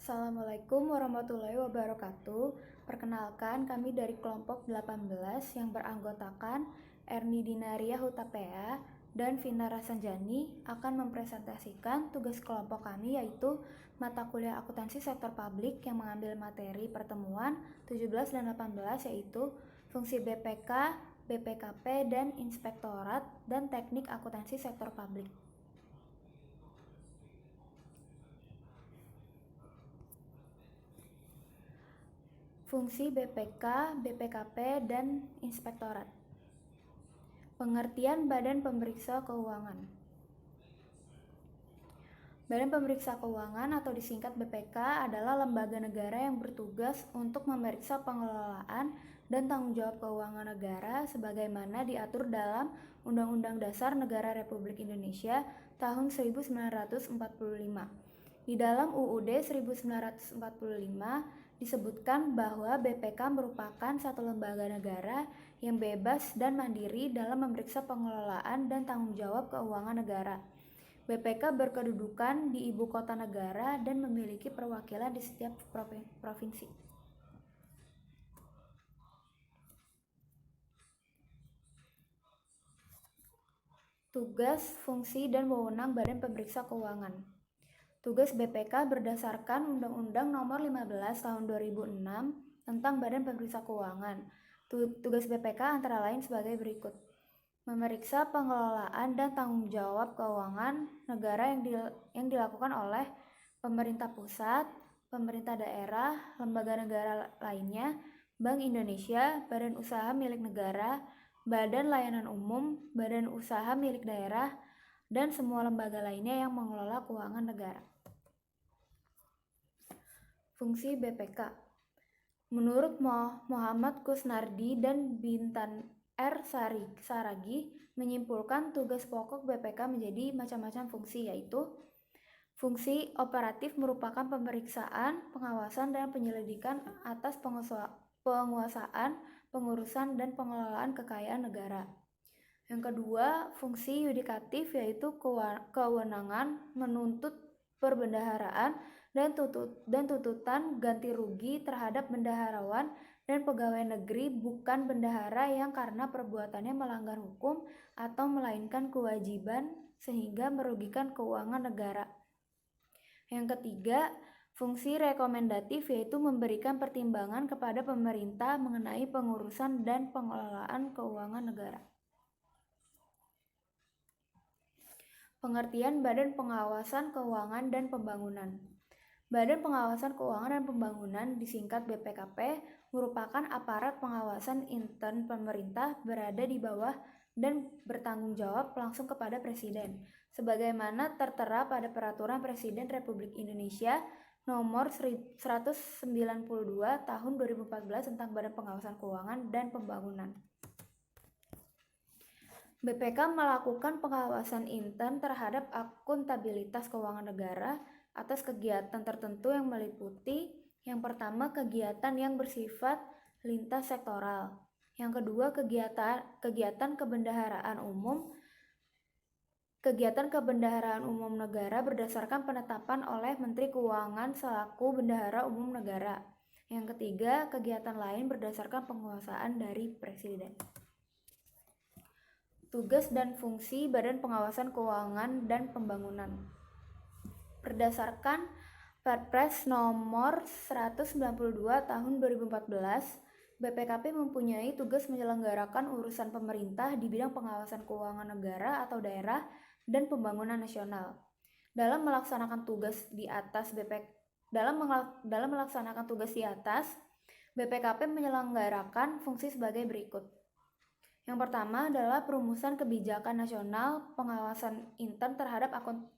Assalamualaikum warahmatullahi wabarakatuh. Perkenalkan, kami dari kelompok 18 yang beranggotakan Erni Dinaria Hutapea dan Vina Rasanjani akan mempresentasikan tugas kelompok kami, yaitu mata kuliah akuntansi sektor publik yang mengambil materi pertemuan 17 dan 18, yaitu fungsi BPK, BPKP, dan inspektorat, dan teknik akuntansi sektor publik. Fungsi BPK, BPKP, dan inspektorat. Pengertian Badan Pemeriksa Keuangan. Badan Pemeriksa Keuangan atau disingkat BPK adalah lembaga negara yang bertugas untuk memeriksa pengelolaan dan tanggung jawab keuangan negara sebagaimana diatur dalam Undang-Undang Dasar Negara Republik Indonesia tahun 1945. Di dalam UUD 1945 disebutkan bahwa BPK merupakan satu lembaga negara yang bebas dan mandiri dalam memeriksa pengelolaan dan tanggung jawab keuangan negara. BPK berkedudukan di ibu kota negara dan memiliki perwakilan di setiap provinsi. Tugas, fungsi, dan wewenang Badan Pemeriksa Keuangan. Tugas BPK berdasarkan Undang-Undang Nomor 15 Tahun 2006 tentang Badan Pemeriksa Keuangan. Tugas BPK antara lain sebagai berikut: memeriksa pengelolaan dan tanggung jawab keuangan negara yang dilakukan oleh pemerintah pusat, pemerintah daerah, lembaga negara lainnya, Bank Indonesia, badan usaha milik negara, badan layanan umum, badan usaha milik daerah, dan semua lembaga lainnya yang mengelola keuangan negara. Fungsi BPK. Menurut Muhammad Kusnardi dan Bintan R. Saragi menyimpulkan tugas pokok BPK menjadi macam-macam fungsi, yaitu fungsi operatif merupakan pemeriksaan, pengawasan, dan penyelidikan atas penguasaan, pengurusan, dan pengelolaan kekayaan negara. Yang kedua, fungsi yudikatif, yaitu kewenangan menuntut perbendaharaan dan tuntutan ganti rugi terhadap bendaharawan dan pegawai negeri bukan bendahara yang karena perbuatannya melanggar hukum atau melainkan kewajiban sehingga merugikan keuangan negara. Yang ketiga, fungsi rekomendatif, yaitu memberikan pertimbangan kepada pemerintah mengenai pengurusan dan pengelolaan keuangan negara. Pengertian Badan Pengawasan Keuangan dan Pembangunan. Badan Pengawasan Keuangan dan Pembangunan disingkat BPKP merupakan aparat pengawasan intern pemerintah berada di bawah dan bertanggung jawab langsung kepada Presiden, sebagaimana tertera pada Peraturan Presiden Republik Indonesia Nomor 192 Tahun 2014 tentang Badan Pengawasan Keuangan dan Pembangunan. BPK melakukan pengawasan intern terhadap akuntabilitas keuangan negara atas kegiatan tertentu yang meliputi: yang pertama, kegiatan yang bersifat lintas sektoral; yang kedua, kegiatan kebendaharaan umum. Kegiatan kebendaharaan umum negara berdasarkan penetapan oleh Menteri Keuangan selaku Bendahara Umum Negara. Yang ketiga, kegiatan lain berdasarkan penguasaan dari Presiden. Tugas dan fungsi Badan Pengawasan Keuangan dan Pembangunan. Berdasarkan Perpres Nomor 192 Tahun 2014, BPKP mempunyai tugas menyelenggarakan urusan pemerintah di bidang pengawasan keuangan negara atau daerah dan pembangunan nasional. Dalam melaksanakan tugas di atas, BPKP menyelenggarakan fungsi sebagai berikut. Yang pertama adalah perumusan kebijakan nasional, pengawasan intern terhadap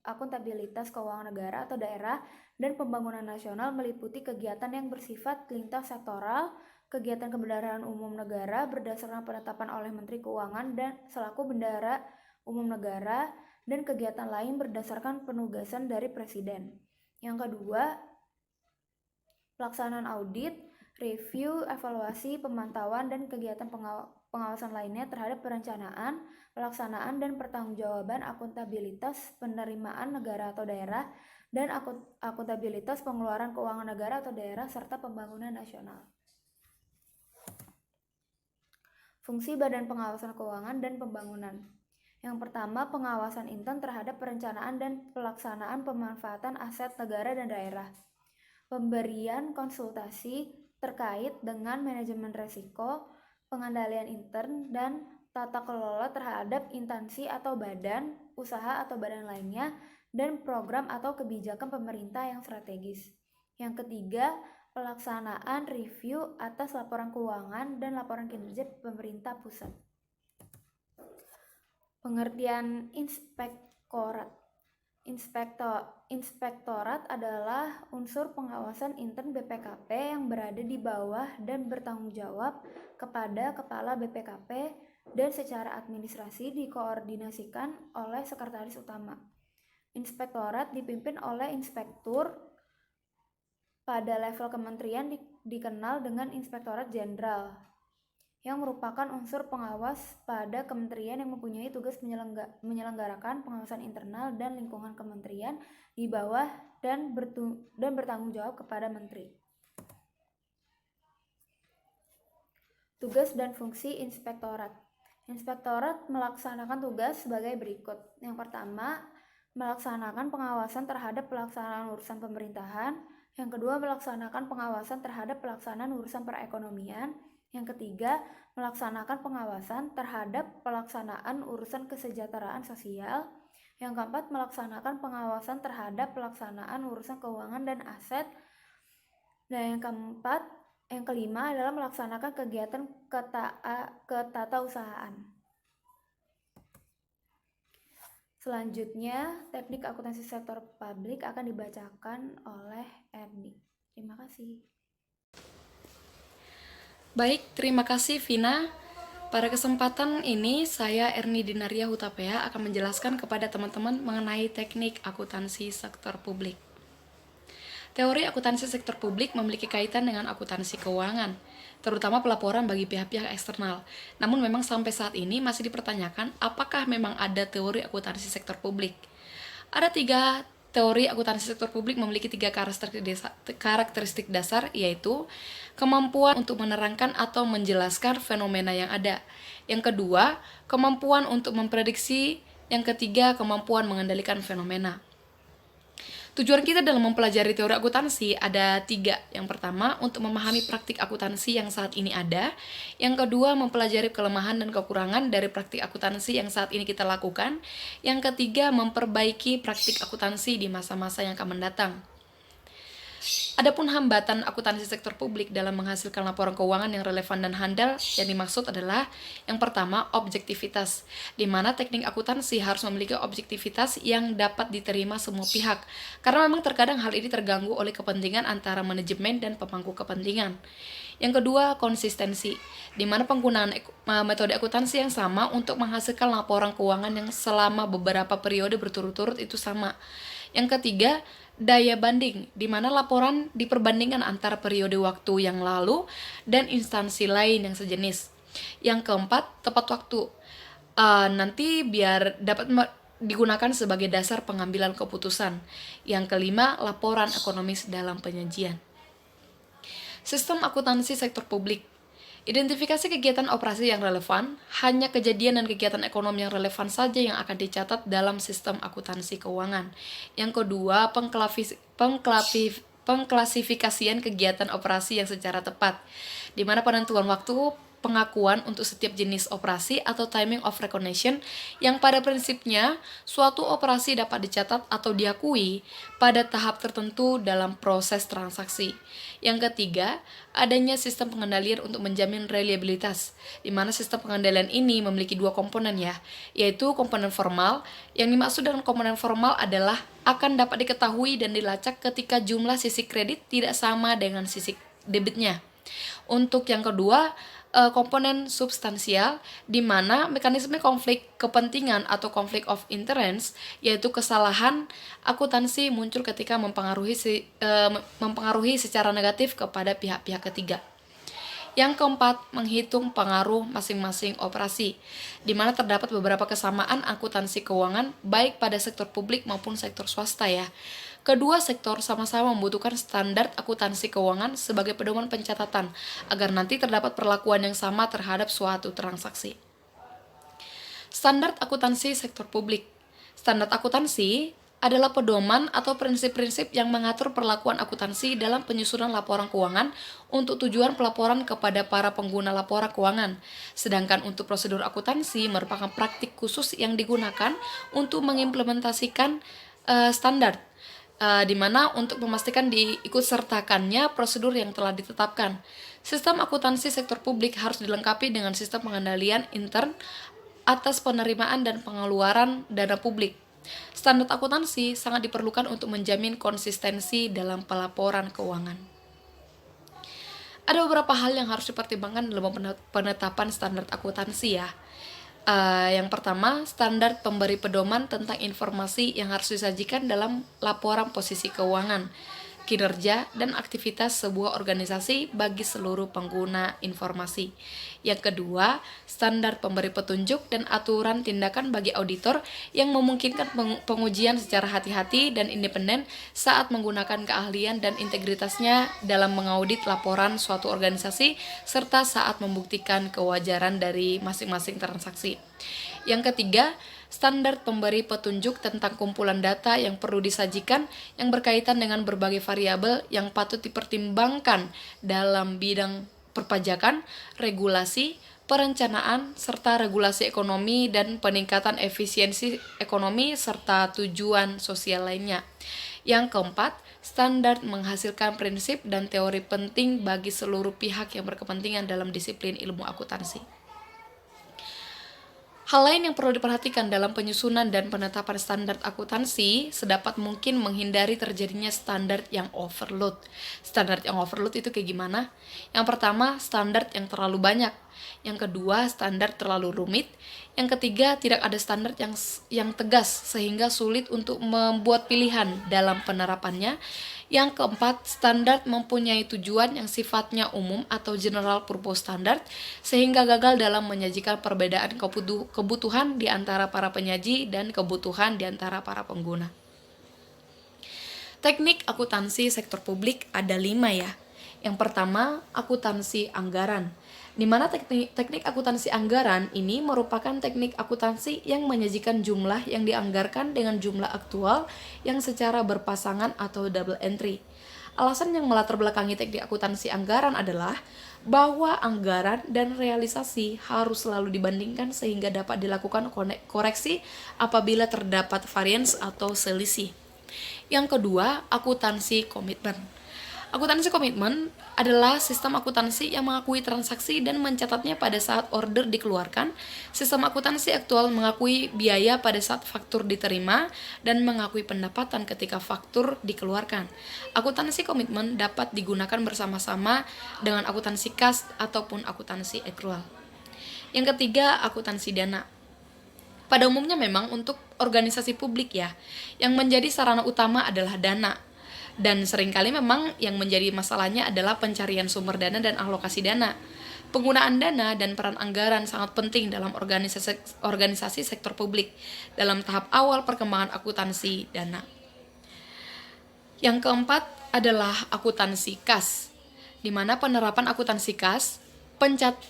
akuntabilitas keuangan negara atau daerah, dan pembangunan nasional meliputi kegiatan yang bersifat lintas sektoral, kegiatan kebendaharaan umum negara berdasarkan penetapan oleh Menteri Keuangan dan selaku Bendahara Umum Negara, dan kegiatan lain berdasarkan penugasan dari Presiden. Yang kedua, pelaksanaan audit, review, evaluasi, pemantauan, dan kegiatan pengawasan lainnya terhadap perencanaan, pelaksanaan, dan pertanggungjawaban akuntabilitas penerimaan negara atau daerah dan akuntabilitas pengeluaran keuangan negara atau daerah serta pembangunan nasional. Fungsi Badan Pengawasan Keuangan dan Pembangunan. Yang pertama, pengawasan intern terhadap perencanaan dan pelaksanaan pemanfaatan aset negara dan daerah. Pemberian konsultasi terkait dengan manajemen risiko, pengendalian intern, dan tata kelola terhadap instansi atau badan, usaha atau badan lainnya, dan program atau kebijakan pemerintah yang strategis. Yang ketiga, pelaksanaan review atas laporan keuangan dan laporan kinerja pemerintah pusat. Pengertian inspektorat. Inspektorat adalah unsur pengawasan intern BPKP yang berada di bawah dan bertanggung jawab kepada Kepala BPKP dan secara administrasi dikoordinasikan oleh Sekretaris Utama. Inspektorat dipimpin oleh inspektur. Pada level kementerian dikenal dengan Inspektorat Jenderal, yang merupakan unsur pengawas pada kementerian yang mempunyai tugas menyelenggarakan pengawasan internal dan lingkungan kementerian di bawah dan bertanggung jawab kepada menteri. Tugas dan fungsi inspektorat. Inspektorat melaksanakan tugas sebagai berikut. Yang pertama, melaksanakan pengawasan terhadap pelaksanaan urusan pemerintahan. Yang kedua, melaksanakan pengawasan terhadap pelaksanaan urusan perekonomian. Yang ketiga, melaksanakan pengawasan terhadap pelaksanaan urusan kesejahteraan sosial. Yang keempat, melaksanakan pengawasan terhadap pelaksanaan urusan keuangan dan aset. Dan yang kelima adalah melaksanakan kegiatan ketatausahaan. Selanjutnya, teknik akuntansi sektor publik akan dibacakan oleh Erni. Terima kasih. Baik, terima kasih Vina. Pada kesempatan ini, saya Erni Dinaria Hutapea akan menjelaskan kepada teman-teman mengenai teknik akuntansi sektor publik. Teori akuntansi sektor publik memiliki kaitan dengan akuntansi keuangan, terutama pelaporan bagi pihak-pihak eksternal. Namun memang sampai saat ini masih dipertanyakan apakah memang ada teori akuntansi sektor publik. Ada 3 teori akuntansi sektor publik memiliki 3 karakteristik dasar, yaitu kemampuan untuk menerangkan atau menjelaskan fenomena yang ada. Yang kedua, kemampuan untuk memprediksi. Yang ketiga, kemampuan mengendalikan fenomena. Tujuan kita dalam mempelajari teori akuntansi ada 3. Yang pertama, untuk memahami praktik akuntansi yang saat ini ada. Yang kedua, mempelajari kelemahan dan kekurangan dari praktik akuntansi yang saat ini kita lakukan. Yang ketiga, memperbaiki praktik akuntansi di masa-masa yang akan mendatang. Adapun hambatan akuntansi sektor publik dalam menghasilkan laporan keuangan yang relevan dan handal, yang dimaksud adalah yang pertama, objektivitas, di mana teknik akuntansi harus memiliki objektivitas yang dapat diterima semua pihak, karena memang terkadang hal ini terganggu oleh kepentingan antara manajemen dan pemangku kepentingan. Yang kedua, konsistensi, di mana penggunaan metode akuntansi yang sama untuk menghasilkan laporan keuangan yang selama beberapa periode berturut-turut itu sama. Yang ketiga, daya banding, di mana laporan diperbandingkan antara periode waktu yang lalu dan instansi lain yang sejenis. Yang keempat, tepat waktu. Nanti biar dapat digunakan sebagai dasar pengambilan keputusan. Yang kelima, laporan ekonomis dalam penyajian. Sistem akuntansi sektor publik. Identifikasi kegiatan operasi yang relevan, hanya kejadian dan kegiatan ekonomi yang relevan saja yang akan dicatat dalam sistem akuntansi keuangan. Yang kedua, pengklasifikasian kegiatan operasi yang secara tepat, di mana penentuan waktu pengakuan untuk setiap jenis operasi atau timing of recognition yang pada prinsipnya suatu operasi dapat dicatat atau diakui pada tahap tertentu dalam proses transaksi. Yang ketiga, adanya sistem pengendalian untuk menjamin reliabilitas, di mana sistem pengendalian ini memiliki 2 komponen ya, yaitu komponen formal. Yang dimaksud dengan komponen formal adalah akan dapat diketahui dan dilacak ketika jumlah sisi kredit tidak sama dengan sisi debitnya. Untuk yang kedua, komponen substansial, di mana mekanisme konflik kepentingan atau conflict of interest, yaitu kesalahan akuntansi muncul ketika mempengaruhi secara negatif kepada pihak-pihak ketiga. Yang keempat, menghitung pengaruh masing-masing operasi, di mana terdapat beberapa kesamaan akuntansi keuangan baik pada sektor publik maupun sektor swasta ya. Kedua sektor sama-sama membutuhkan standar akuntansi keuangan sebagai pedoman pencatatan agar nanti terdapat perlakuan yang sama terhadap suatu transaksi. Standar akuntansi sektor publik. Standar akuntansi adalah pedoman atau prinsip-prinsip yang mengatur perlakuan akuntansi dalam penyusunan laporan keuangan untuk tujuan pelaporan kepada para pengguna laporan keuangan. Sedangkan untuk prosedur akuntansi merupakan praktik khusus yang digunakan untuk mengimplementasikan standar, di mana untuk memastikan diikutsertakannya prosedur yang telah ditetapkan. Sistem akuntansi sektor publik harus dilengkapi dengan sistem pengendalian intern atas penerimaan dan pengeluaran dana publik. Standar akuntansi sangat diperlukan untuk menjamin konsistensi dalam pelaporan keuangan. Ada beberapa hal yang harus dipertimbangkan dalam penetapan standar akuntansi ya. Yang pertama, standar pemberi pedoman tentang informasi yang harus disajikan dalam laporan posisi keuangan, kinerja, dan aktivitas sebuah organisasi bagi seluruh pengguna informasi. Yang kedua, standar pemberi petunjuk dan aturan tindakan bagi auditor yang memungkinkan pengujian secara hati-hati dan independen saat menggunakan keahlian dan integritasnya dalam mengaudit laporan suatu organisasi serta saat membuktikan kewajaran dari masing-masing transaksi. Yang ketiga, standar pemberi petunjuk tentang kumpulan data yang perlu disajikan yang berkaitan dengan berbagai variabel yang patut dipertimbangkan dalam bidang perpajakan, regulasi, perencanaan, serta regulasi ekonomi dan peningkatan efisiensi ekonomi serta tujuan sosial lainnya. Yang keempat, standar menghasilkan prinsip dan teori penting bagi seluruh pihak yang berkepentingan dalam disiplin ilmu akuntansi. Hal lain yang perlu diperhatikan dalam penyusunan dan penetapan standar akuntansi sedapat mungkin menghindari terjadinya standar yang overload. Standar yang overload itu kayak gimana? Yang pertama, standar yang terlalu banyak. Yang kedua, standar terlalu rumit. Yang ketiga, tidak ada standar yang tegas sehingga sulit untuk membuat pilihan dalam penerapannya. Yang keempat, standar mempunyai tujuan yang sifatnya umum atau general purpose standard sehingga gagal dalam menyajikan perbedaan kebutuhan di antara para penyaji dan kebutuhan di antara para pengguna. Teknik akuntansi sektor publik ada 5 ya. Yang pertama, akuntansi anggaran. Di mana teknik akuntansi anggaran ini merupakan teknik akuntansi yang menyajikan jumlah yang dianggarkan dengan jumlah aktual yang secara berpasangan atau double entry. Alasan yang melatar belakangi teknik akuntansi anggaran adalah bahwa anggaran dan realisasi harus selalu dibandingkan sehingga dapat dilakukan koreksi apabila terdapat varians atau selisih. Yang kedua, akuntansi komitmen. Akuntansi komitmen adalah sistem akuntansi yang mengakui transaksi dan mencatatnya pada saat order dikeluarkan. Sistem akuntansi aktual mengakui biaya pada saat faktur diterima dan mengakui pendapatan ketika faktur dikeluarkan. Akuntansi komitmen dapat digunakan bersama-sama dengan akuntansi kas ataupun akuntansi accrual. Yang ketiga, akuntansi dana. Pada umumnya memang untuk organisasi publik ya, yang menjadi sarana utama adalah dana. Dan seringkali memang yang menjadi masalahnya adalah pencarian sumber dana dan alokasi dana. Penggunaan dana dan peran anggaran sangat penting dalam organisasi sektor publik dalam tahap awal perkembangan akuntansi dana. Yang keempat adalah akuntansi kas, di mana penerapan akuntansi kas,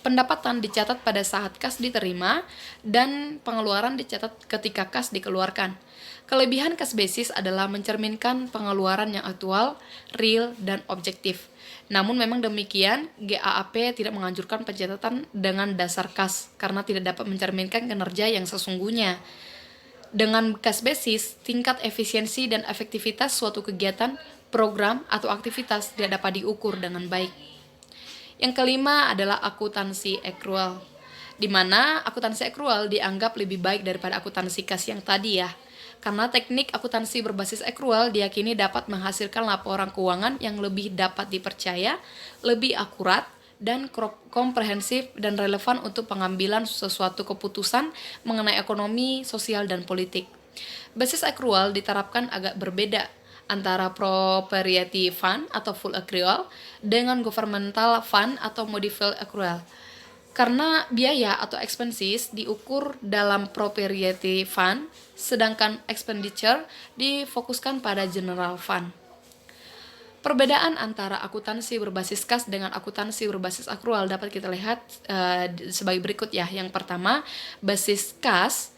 pendapatan dicatat pada saat kas diterima dan pengeluaran dicatat ketika kas dikeluarkan. Kelebihan kas basis adalah mencerminkan pengeluaran yang aktual, real, dan objektif. Namun memang demikian, GAAP tidak menganjurkan pencatatan dengan dasar kas karena tidak dapat mencerminkan kinerja yang sesungguhnya. Dengan kas basis, tingkat efisiensi dan efektivitas suatu kegiatan, program, atau aktivitas tidak dapat diukur dengan baik. Yang kelima adalah akuntansi accrual, di mana akuntansi accrual dianggap lebih baik daripada akuntansi kas yang tadi ya. Karena teknik akuntansi berbasis accrual diyakini dapat menghasilkan laporan keuangan yang lebih dapat dipercaya, lebih akurat, dan komprehensif dan relevan untuk pengambilan sesuatu keputusan mengenai ekonomi, sosial, dan politik. Basis accrual diterapkan agak berbeda antara propriety fund atau full accrual dengan governmental fund atau modified accrual. Karena biaya atau expenses diukur dalam propriety fund, sedangkan expenditure difokuskan pada general fund. Perbedaan antara akuntansi berbasis kas dengan akuntansi berbasis akrual dapat kita lihat sebagai berikut ya. Yang pertama, basis kas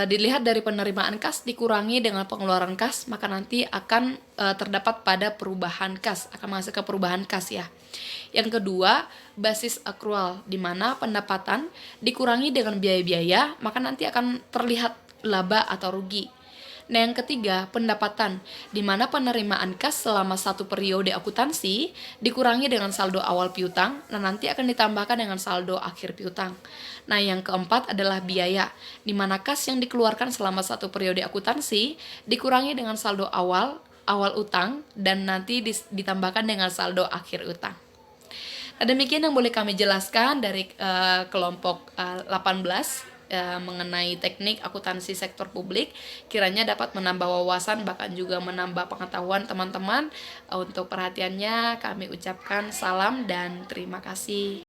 dilihat dari penerimaan kas dikurangi dengan pengeluaran kas, maka nanti akan terdapat pada perubahan kas, akan masuk ke perubahan kas ya. Yang kedua, basis akrual, di mana pendapatan dikurangi dengan biaya-biaya, maka nanti akan terlihat laba atau rugi. Nah, yang ketiga, pendapatan, di mana penerimaan kas selama satu periode akuntansi dikurangi dengan saldo awal piutang, nah nanti akan ditambahkan dengan saldo akhir piutang. Nah, yang keempat adalah biaya, di mana kas yang dikeluarkan selama satu periode akuntansi dikurangi dengan saldo awal utang, dan nanti ditambahkan dengan saldo akhir utang. Nah, demikian yang boleh kami jelaskan dari kelompok 18 mengenai teknik akuntansi sektor publik. Kiranya dapat menambah wawasan, bahkan juga menambah pengetahuan teman-teman. Untuk perhatiannya kami ucapkan salam dan terima kasih.